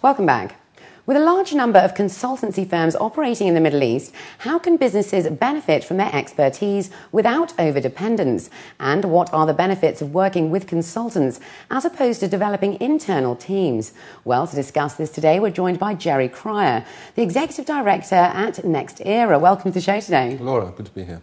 Welcome back. With a large number of consultancy firms operating in the Middle East, how can businesses benefit from their expertise without overdependence? And what are the benefits of working with consultants as opposed to developing internal teams? Well, to discuss this today, we're joined by Gerry Cryer, the Executive Director at Nextera. Welcome to the show today. Laura, good to be here.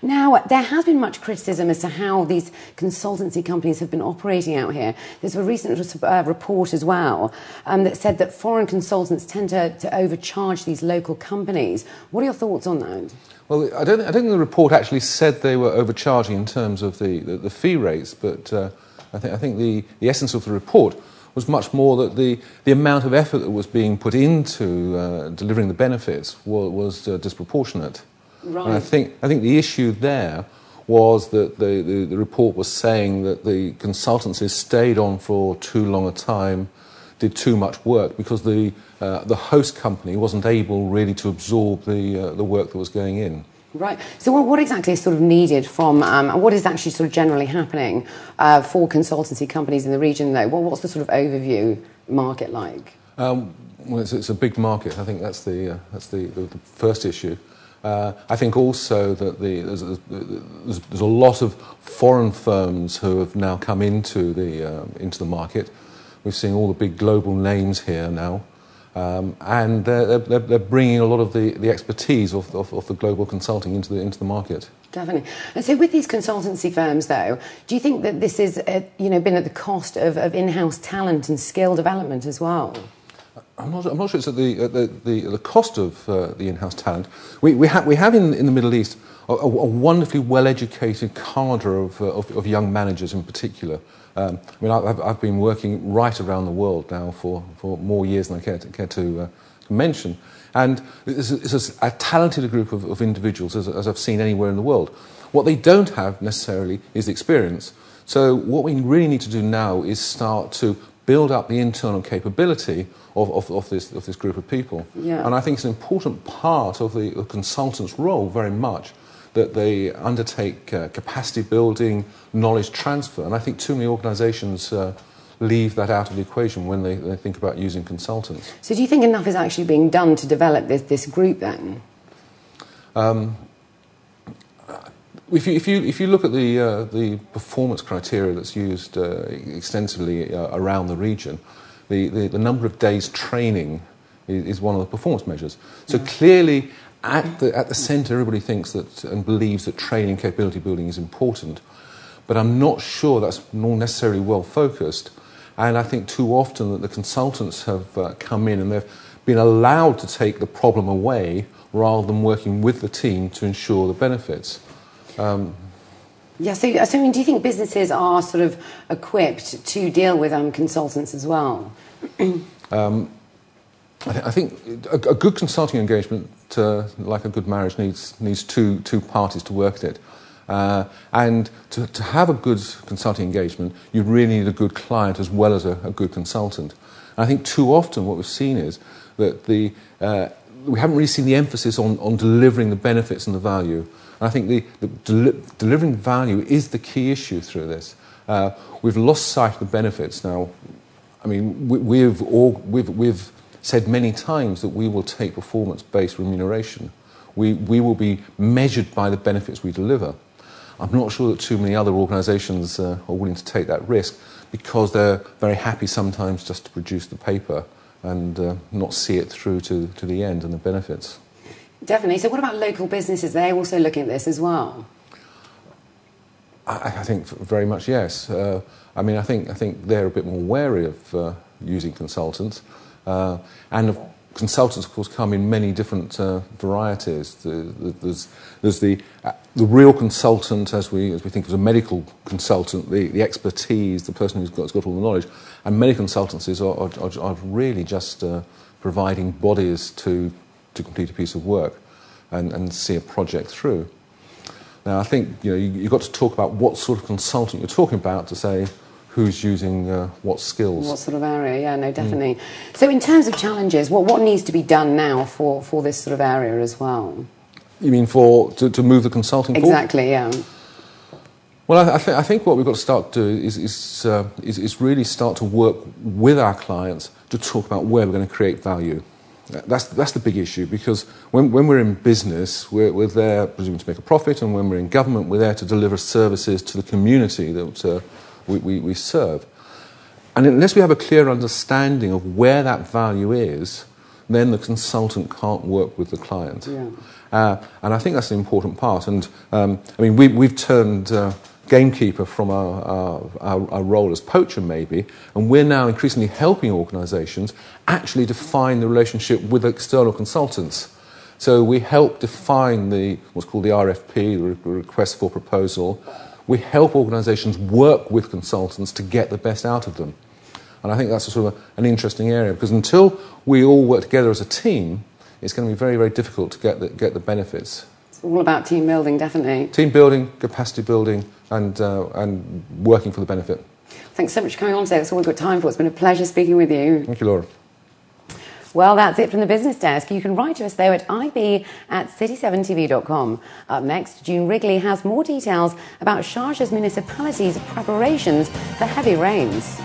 Now, there has been much criticism as to how these consultancy companies have been operating out here. There's a recent report as well that said that foreign consultants tend to overcharge these local companies. What are your thoughts on that? Well, I don't think the report actually said they were overcharging in terms of the fee rates, but I think the essence of the report was much more that the amount of effort that was being put into delivering the benefits was disproportionate. Right. And I think the issue there was that the report was saying that the consultancies stayed on for too long a time, did too much work because the host company wasn't able really to absorb the work that was going in. Right. So what exactly is sort of needed from, what is actually sort of generally happening for consultancy companies in the region though? What's the sort of overview market like? Well, it's a big market. I think that's the first issue. I think also that there's a lot of foreign firms who have now come into the market. We're seeing all the big global names here now, and they're bringing a lot of the expertise of the global consulting into the market. Definitely. And so with these consultancy firms, though, do you think that this is, been at the cost of in-house talent and skill development as well? I'm not sure it's at the cost of the in-house talent. We have in the Middle East a wonderfully well-educated cadre of young managers in particular. I mean, I've been working right around the world now for more years than I care to mention, and it's a talented group of individuals as I've seen anywhere in the world. What they don't have necessarily is the experience. So what we really need to do now is start to build up the internal capability of this group of people. Yeah. And I think it's an important part of the consultant's role very much that they undertake capacity building, knowledge transfer. And I think too many organisations leave that out of the equation when they think about using consultants. So do you think enough is actually being done to develop this group then? If you look at the performance criteria that's used extensively around the region, the number of days training is one of the performance measures. So clearly, at the centre, everybody thinks that and believes that training, capability building is important, but I'm not sure that's not necessarily well focused. And I think too often that the consultants have come in and they've been allowed to take the problem away rather than working with the team to ensure the benefits. Yeah, so I mean, do you think businesses are sort of equipped to deal with consultants as well? I think a good consulting engagement, like a good marriage, needs two parties to work at it. And to have a good consulting engagement, you really need a good client as well as a good consultant. And I think too often what we've seen is that we haven't really seen the emphasis on delivering the benefits and the value. And I think delivering value is the key issue through this. We've lost sight of the benefits now. I mean, we've said many times that we will take performance-based remuneration. We will be measured by the benefits we deliver. I'm not sure that too many other organisations are willing to take that risk because they're very happy sometimes just to produce the paper and not see it through to the end and the benefits. Definitely. So what about local businesses? They're also looking at this as well? I think very much yes. I mean, I think they're a bit more wary of using consultants. And consultants, of course, come in many different varieties. There's the real consultant, as we think of as a medical consultant, the expertise, the person who's got all the knowledge. And many consultancies are really just providing bodies to complete a piece of work and see a project through. Now, I think you've got to talk about what sort of consultant you're talking about to say who's using what skills. What sort of area, yeah, no, definitely. So in terms of challenges, what needs to be done now for this sort of area as well? You mean to move the consulting forward? Exactly, yeah. Well, I think what we've got to start doing is really start to work with our clients to talk about where we're going to create value. That's the big issue, because when we're in business, we're there presumably to make a profit, and when we're in government, we're there to deliver services to the community that we serve. And unless we have a clear understanding of where that value is, then the consultant can't work with the client. Yeah. And I think that's an important part. And we've turned gamekeeper from our role as poacher, maybe, and we're now increasingly helping organisations actually define the relationship with external consultants. So we help define what's called the RFP, the request for proposal. We help organisations work with consultants to get the best out of them. And I think that's sort of an interesting area, because until we all work together as a team, it's going to be very, very difficult to get the benefits. It's all about team building, definitely. Team building, capacity building, and working for the benefit. Thanks so much for coming on today. That's all we've got time for. It's been a pleasure speaking with you. Thank you, Laura. Well, that's it from the Business Desk. You can write to us, though, at ib@city7tv.com. Up next, June Wrigley has more details about Sharjah's municipality's preparations for heavy rains.